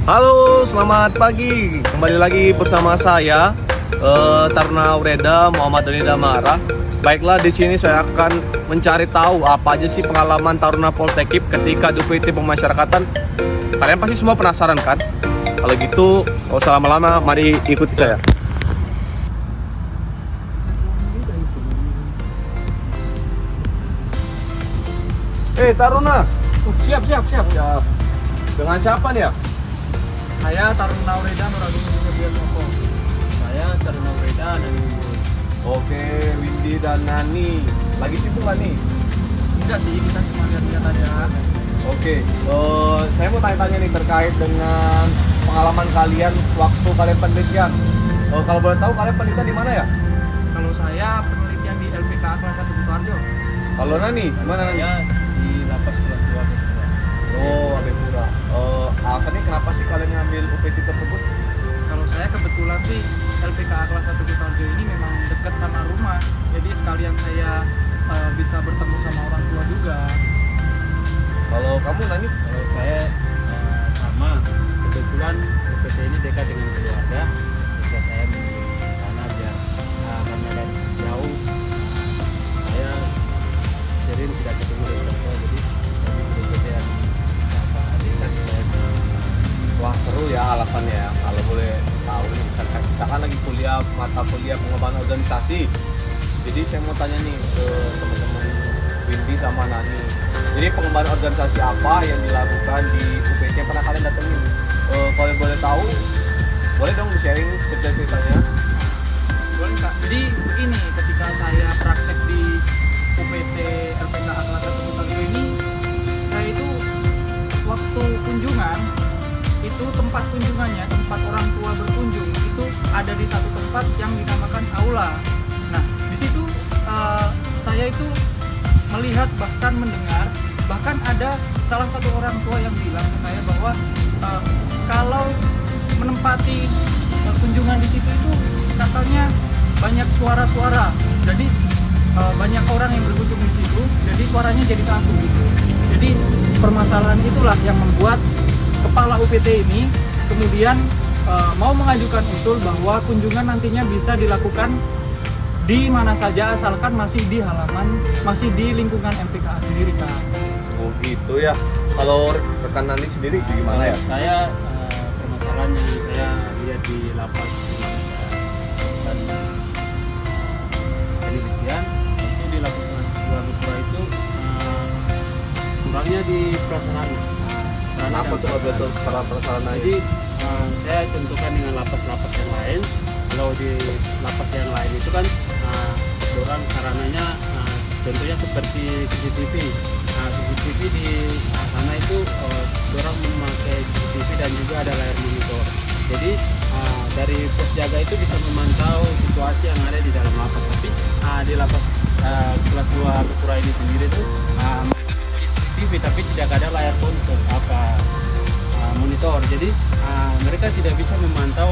Halo, selamat pagi. Kembali lagi bersama saya Taruna Aureda Muhammad Doni Damara. Baiklah, di sini saya akan mencari tahu apa aja sih pengalaman Taruna Poltekip ketika di UPT Pemasyarakatan. Kalian pasti semua penasaran kan? Kalau gitu, nggak usah lama-lama, mari ikuti saya. Taruna. Siap. Siap. Dengan siapa nih ya? Saya Taruna Aureda Nuragung Widiatmoko. Saya Taruna Aureda dari Oke, Windy dan Nani. Lagi sibuk nggak nih? Tidak sih, kita cuma lihat-lihat aja. Oke, saya mau tanya-tanya nih terkait dengan pengalaman kalian waktu kalian penelitian. Kalau boleh tahu kalian penelitian di mana ya? Kalau saya penelitian di LPKA kelas 1 Kutoarjo. Kalau Nani, gimana Nani? saya di lapas kelas 2 Bepura. Oh, Abepura. Alasannya kenapa sih kalian ngambil UPT tersebut? Kalau saya kebetulan sih LPKA kelas 1 Kutoarjo ini memang dekat sama rumah. Jadi sekalian saya bisa bertemu sama orang tua juga. Kalau kamu Nani? Kalau saya sama, kebetulan UPT ini dekat dengan keluarga, sehingga saya memilih ke sana biar karena dari jauh saya sering tidak ketemu dengan orang tua, jadi saya memilih UPT yang dekat saya. Wah, seru ya alasannya ya. Kalau boleh tahu nih, kita kan lagi kuliah mata kuliah pengembangan organisasi. Jadi saya mau tanya nih ke teman-teman Windy sama Nani. Jadi pengembangan organisasi apa yang dilakukan di UPT yang pernah kalian datengin? Kalau boleh tahu, boleh dong di-sharing cerita-ceritanya. Boleh Kak. Jadi begini, ketika saya praktek di UPT LPKA kelas 1 Kutoarjo ini, saya itu waktu kunjungan itu tempat kunjungannya, tempat orang tua berkunjung itu ada di satu tempat yang dinamakan aula. Nah, di situ saya itu melihat bahkan mendengar, bahkan ada salah satu orang tua yang bilang ke saya bahwa kalau menempati kunjungan di situ itu katanya banyak suara-suara. Jadi banyak orang yang berkunjung di situ, jadi suaranya jadi satu gitu. Jadi permasalahan itulah yang membuat kepala UPT ini kemudian mau mengajukan usul bahwa kunjungan nantinya bisa dilakukan di mana saja asalkan masih di halaman, masih di lingkungan MPKA sendiri Kak. Oh gitu ya. Kalau rekan Nani sendiri gimana ya? Saya permasalahan yang saya lihat di lapas dan penelitian itu di lapas kelas 2 Bepura itu kurangnya di prasarana. Apa tuh betul perasaan aja? Jadi saya tentukan dengan lapas-lapas yang lain. Kalau di lapas yang lain itu kan orang sarananya tentunya seperti CCTV. CCTV di sana itu orang memakai CCTV dan juga ada layar monitor. Jadi dari pos jaga itu bisa memantau situasi yang ada di dalam lapas. Tapi di lapas kelas 2 Bepura ini sendiri itu CCTV tapi tidak ada layar monitor. Jadi mereka tidak bisa memantau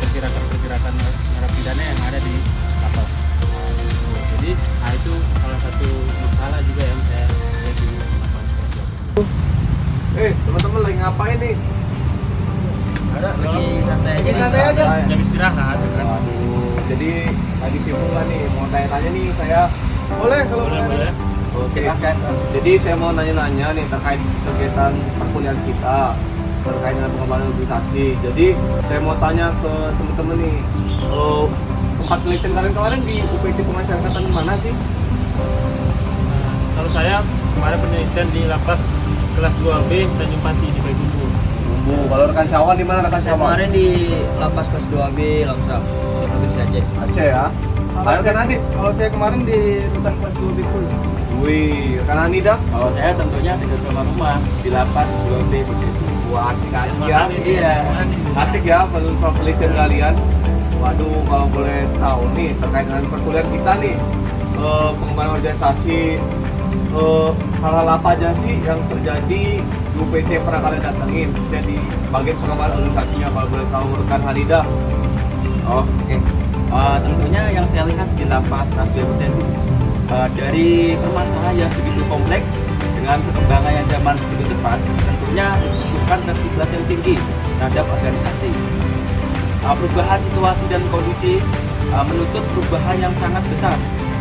pergerakan narapidana yang ada di lapas. Jadi itu salah satu masalah juga yang saya lihat di lapas. Teman-teman lagi ngapain nih? Ada lagi santai aja. Jam istirahat kan. Jadi lagi sibuk lah nih, mau tanya-tanya nih saya. Boleh kalau Boleh. Oke. Jadi saya mau nanya-nanya nih terkait kegiatan perkuliahan kita terkait dengan pengembangan organisasi. Jadi saya mau tanya ke teman-teman nih, tempat penelitian kalian kemarin di UPT Pemasyarakatan mana sih? Kalau saya kemarin penelitian di lapas kelas 2B Tanjung Pati di Payakumbuh. Kalau rekan Syawal di mana rekan Saya Syawal? kemarin di lapas kelas 2B Langsa, di provinsi Aceh. Aceh ya. Ayo kan Adit. Kalau saya kemarin di rutan kelas 2 Bikul. Wih, rekan Andi dah. Kalau saya tentunya dekat rumah di lapas 2B begitu. Wah, asik ya. Iya. Asik ya penelitian kalian. Waduh, kalau boleh tahu nih terkait dengan perkuliahan kita nih, pengembangan organisasi, hal-hal apa aja sih yang terjadi di UPT yang pernah kalian datengin? Jadi bagian pengembangan organisasinya, kalau boleh tahu rekan Hanida. Oke. Tentunya yang saya lihat di lapas kelas 2B itu dari permasalahan yang begitu kompleks dengan perkembangan yang zaman begitu cepat, tentunya bukan fleksibilitas yang tinggi terhadap organisasi. Perubahan situasi dan kondisi menuntut perubahan yang sangat besar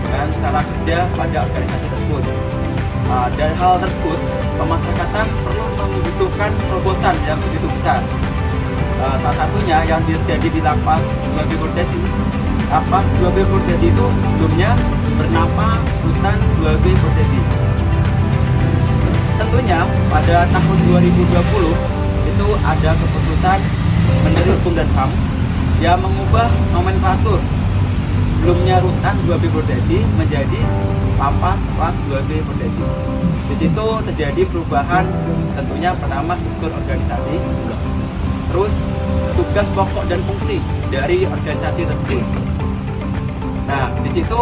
dengan cara kerja pada organisasi tersebut. Dari hal tersebut, pemasyarakatan perlu membutuhkan terobosan yang begitu besar. Salah satunya yang terjadi di lapas 2B Purwodadi. Lapas 2B Purwodadi itu sebelumnya bernama Rutan 2B Purwodadi. Tentunya pada tahun 2020 itu ada keputusan Menteri Hukum dan HAM yang mengubah nomenklatur sebelumnya Rutan 2B Purwodadi menjadi Lapas Kelas 2B Purwodadi. Di situ terjadi perubahan, tentunya pertama struktur organisasi, terus tugas pokok dan fungsi dari organisasi tersebut. Nah, di situ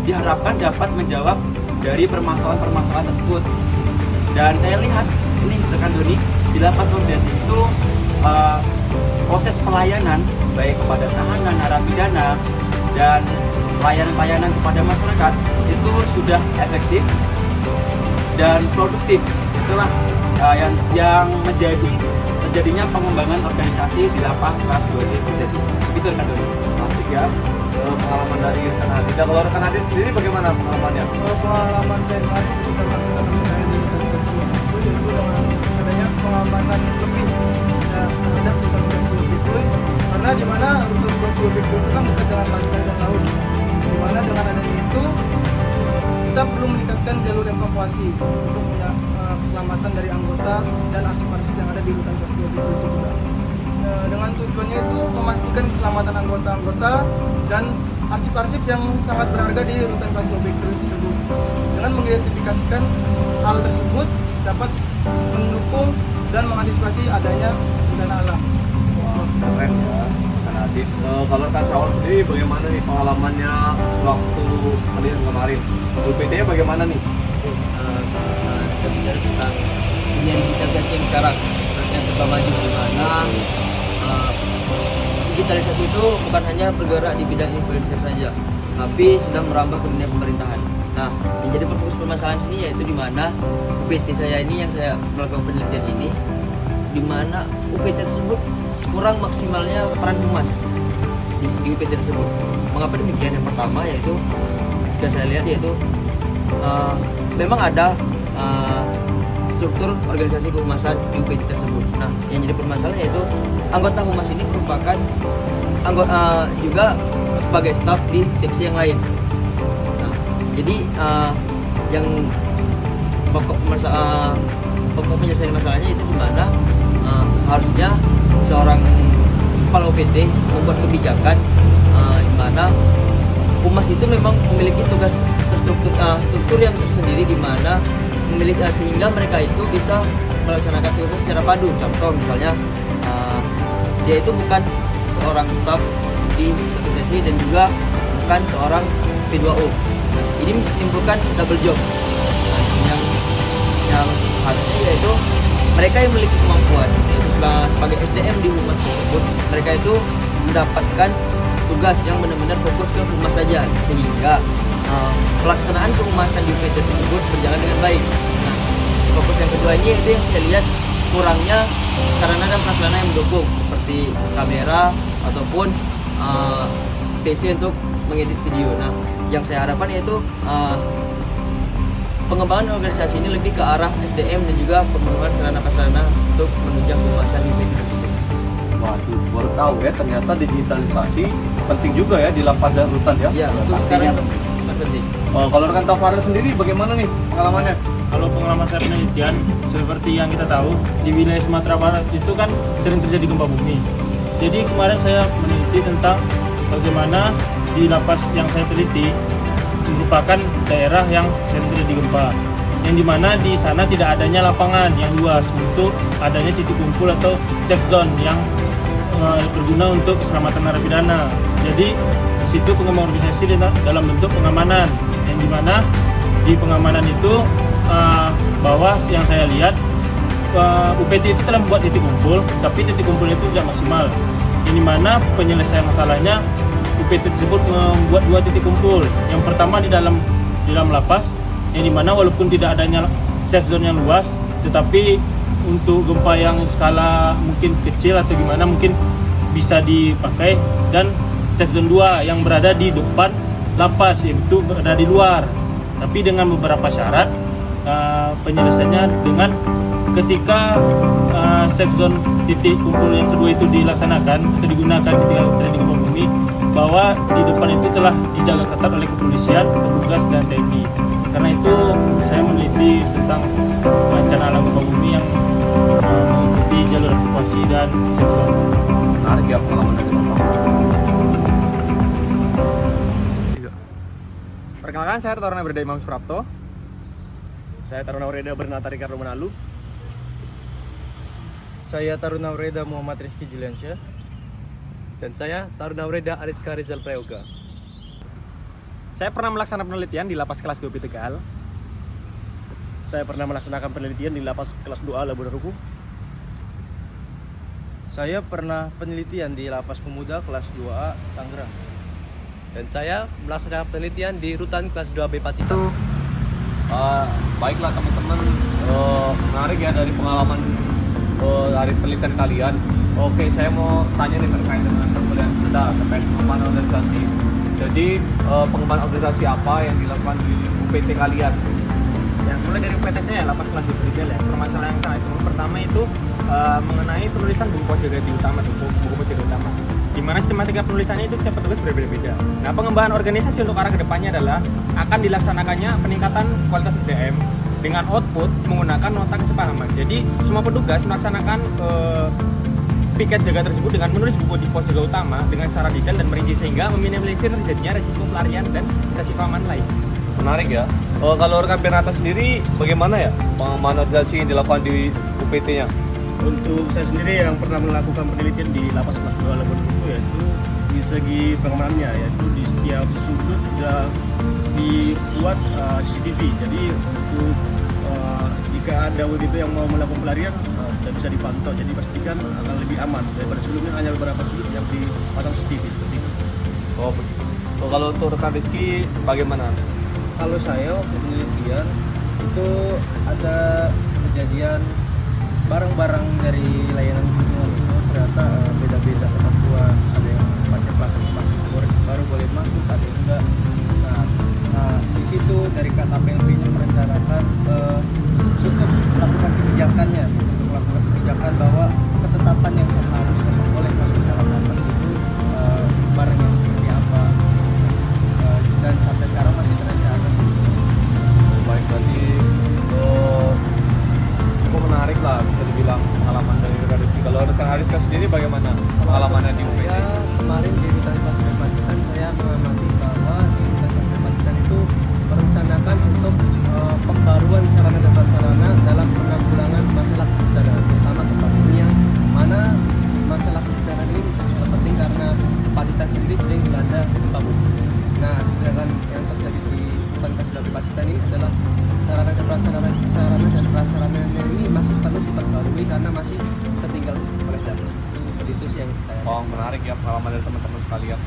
diharapkan dapat menjawab dari permasalahan-permasalahan tersebut. Dan saya lihat ini rekan Doni di Lapas Purwodadi itu proses pelayanan baik kepada tahanan, narapidana dan pelayanan kepada masyarakat itu sudah efektif dan produktif. Itulah yang menjadi terjadinya pengembangan organisasi di Lapas Kelas 2B Purwodadi. Begitu rekan Doni. Asik ya pengalaman dari rekan Adit. Kalau rekan Adit sendiri bagaimana pengalamannya? Pengalaman saya kemarin ketika melaksanakan PKL di Rutan Kelas 2B itu dengan adanya pengamanan lebih terhadap Rutan Kelas 2B itu, karena di mana Rutan Kelas 2B itu kan dekat dengan pantai dan laut, di mana dengan adanya itu kita perlu meningkatkan jalur evakuasi untuk keselamatan dari anggota dan arsip-arsip yang ada di Rutan Kelas 2B itu juga. Dengan tujuannya itu memastikan keselamatan anggota-anggota dan arsip-arsip yang sangat berharga di Rutan Kelas 2B tersebut. Dengan mengidentifikasikan hal tersebut dapat mendukung dan mengantisipasi adanya bencana alam. Keren ya rekan Adit. Kalau rekan Syawal sendiri bagaimana nih pengalamannya waktu kemarin? UPT-nya bagaimana nih? Kita bicara tentang dunia digitalisasi yang sekarang seperti yang serba maju, di mana digitalisasi itu bukan hanya bergerak di bidang influencer saja, tapi sudah merambah ke dunia pemerintahan. Nah, yang jadi fokus permasalahan sini yaitu di mana UPT saya ini yang saya melakukan penelitian ini, di mana UPT tersebut kurang maksimalnya peran humas di UPT tersebut. Mengapa demikian? Yang pertama yaitu jika saya lihat yaitu memang ada struktur organisasi kehumasan di UPT tersebut. Nah, yang jadi permasalahan yaitu anggota humas ini merupakan anggota juga sebagai staf di seksi yang lain. Nah, jadi yang pokok penyelesaian masalahnya itu di mana harusnya seorang kepala UPT membuat kebijakan di mana humas itu memang memiliki tugas struktur yang tersendiri, di mana memiliki sehingga mereka itu bisa melaksanakan tugasnya secara padu. Contoh misalnya dia itu bukan seorang staf di satu sesi dan juga bukan seorang P2O. Nah, ini menimbulkan double job. Nah, yang harusnya yaitu mereka yang memiliki kemampuan yaitu sebagai SDM di humas tersebut, mereka itu mendapatkan tugas yang benar-benar fokus ke humas saja, sehingga pelaksanaan kehumasan di UPT tersebut berjalan dengan baik. Nah, fokus yang kedua ini itu yang saya lihat kurangnya sarana dan prasarana yang mendukung seperti kamera ataupun PC untuk mengedit video. Nah, yang saya harapkan yaitu pengembangan organisasi ini lebih ke arah SDM dan juga pemenuhan sarana prasarana untuk menunjang kehumasan di UPT tersebut. Waduh, baru tahu ya ternyata digitalisasi penting juga ya di lapas dan rutan ya. Ya, untuk sekarang sangat penting. Kalau rekan Taufar sendiri bagaimana nih pengalamannya? Kalau pengalaman saya penelitian, seperti yang kita tahu di wilayah Sumatera Barat itu kan sering terjadi gempa bumi. Jadi kemarin saya meneliti tentang bagaimana di lapas yang saya teliti merupakan daerah yang sering terjadi gempa, yang dimana di sana tidak adanya lapangan yang luas untuk adanya titik kumpul atau safe zone yang berguna untuk keselamatan narapidana. Jadi di situ pengembangan organisasi dalam bentuk pengamanan, yang dimana di pengamanan itu bahwa yang saya lihat UPT itu telah membuat titik kumpul, tapi titik kumpul itu tidak maksimal. Ini mana penyelesaian masalahnya UPT tersebut membuat 2 titik kumpul. Yang pertama di dalam lapas, yang dimana walaupun tidak adanya safe zone yang luas, tetapi untuk gempa yang skala mungkin kecil atau gimana mungkin bisa dipakai, dan safe zone 2 yang berada di depan lapas itu berada di luar, tapi dengan beberapa syarat. Penyelesaiannya dengan ketika safe zone titik kumpul yang kedua itu dilaksanakan atau digunakan ketika terjadi gempa bumi, bahwa di depan itu telah dijaga ketat oleh kepolisian, petugas dan TNI. Karena itu saya meneliti tentang bencana alam gempa bumi yang mengikuti jalur evakuasi dan safe zone. Menarik ya pengalaman dari teman-teman. Perkenalkan, saya Taruna Wreda Imam Suprapto. Saya Taruna Wreda Bernata Ricardo Menalu. Saya Taruna Wreda Muhammad Rizky Juliansyah. Dan saya Taruna Wreda Ariska Rizal Prayoga. Saya pernah melaksanakan penelitian di lapas kelas 2 PTKL. Saya pernah melaksanakan penelitian di lapas kelas 2A Labuan Ruku. Saya pernah penelitian di lapas pemuda kelas 2A Tangerang. Dan saya melaksanakan penelitian di rutan kelas 2B Pacitan. Baiklah teman-teman, menarik ya dari pengalaman dari penelitian kalian. Oke, saya mau tanya nih terkait dengan penelitian kita terkait pengembangan organisasi. Jadi pengembangan organisasi apa yang dilakukan di UPT kalian? Ya, mulai dari UPT saya lapas kelas 2 PTKL ya. Permasalahan yang sangat itu pertama itu mengenai penulisan buku pojegati utama, buku pojegati utama. Di mana sistematika penulisannya itu setiap petugas berbeda-beda. Nah, pengembangan organisasi untuk arah kedepannya adalah akan dilaksanakannya peningkatan kualitas SDM dengan output menggunakan nota kesepahaman. Jadi semua petugas melaksanakan piket jaga tersebut dengan menulis buku di pos jaga utama dengan secara detail dan merinci sehingga meminimalisir terjadinya resiko pelarian dan resiko aman lain. Menarik ya. Kalau rekan Bernata sendiri bagaimana ya pengembangan organisasi yang dilakukan di UPT-nya? Untuk saya sendiri yang pernah melakukan penelitian di lapas kelas 2 Labuan Ruku, yaitu di segi pengamanannya, yaitu di setiap sudut sudah dibuat CCTV. Jadi untuk jika ada begitu yang mau melakukan pelarian sudah bisa dipantau, jadi pastikan akan lebih aman daripada sebelumnya hanya beberapa sudut yang dipasang CCTV seperti itu. Oh begitu. Kalau untuk rekan Rizky bagaimana? Kalau saya waktu penelitian itu ada kejadian barang-barang dari layanan kunjungan itu ternyata beda-beda kemampuan, ada yang pakai plastik baru boleh masuk, ada yang enggak. Nah di situ dari KKPLB-nya merencanakan untuk melakukan kebijakannya, untuk melakukan kebijakan bahwa ketetapan yang seharusnya boleh masuk dalam lapas itu barang yang seperti apa, dan sampai sekarang masih terencana. Baik, berarti cukup menarik lah bisa dibilang pengalaman dari rekan Rizky. Kalau rekan Ariska sendiri bagaimana pengalamannya di UPT? Ya, kemarin di rutan kelas Pacitan saya mengamati bahwa di rutan kelas Pacitan itu merencanakan untuk pembaruan sarana dan prasarana dalam penanggulangan masalah kebencanaan, terutama gempa bumi, yang mana masalah kebencanaan ini menjadi sangat penting karena Pacitan sendiri sering dilanda gempa bumi. Nah, sedangkan yang terjadi di rutan kelas 2 Pacitan ini adalah sarana dan prasarananya ini masih perlu diperbarui karena masih tertinggal oleh zaman. Itu sih yang saya. Oh, menarik ya pengalaman dari teman-teman sekalian.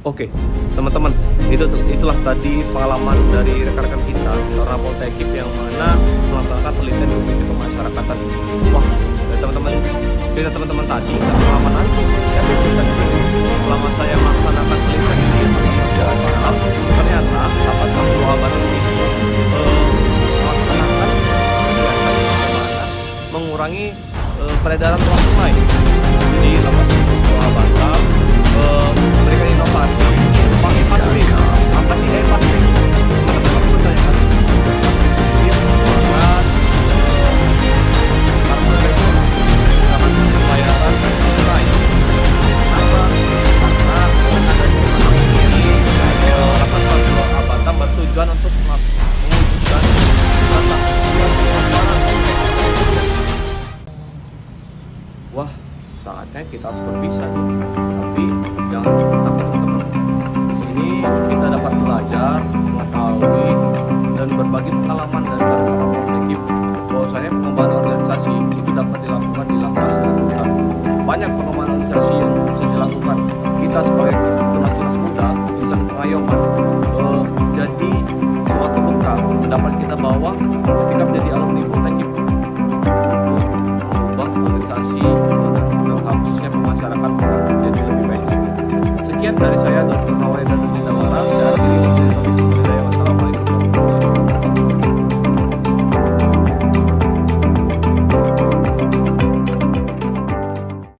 Oke, teman-teman, itulah tadi pengalaman dari rekan-rekan kita, seorang Poltekip yang mana melaksanakan penelitian di UPT Pemasyarakatan. Wah, dari teman-teman, cerita teman-teman tadi, dan pengalaman nanti, ya cerita selama saya melaksanakan penelitian ini ternyata lapas kelas 2A Bandung ini melaksanakan mengurangi peredaran uang tunai. Jadi lapas kelas 2A Bandung memberikan inovasi pakai plastik, ampas ini plastik. Teman-teman bertanya kan, karena pembayaran tunai. Kenapa? Karena ini lapas kelas 2A Batam bertujuan untuk mewujudkan wah, saatnya kita harus berpisah nih. Tapi jangan takut teman-teman. Di sini kita dapat belajar, mengetahui dan berbagi pengalaman dari para Poltekip bahwasanya pengembangan organisasi itu dapat dilakukan di lapas dan rutan. Banyak pengembangan organisasi yang bisa dilakukan. Kita sebagai tunas-tunas muda, insan pengayoman, jadi suatu bekal dapat dari saya Don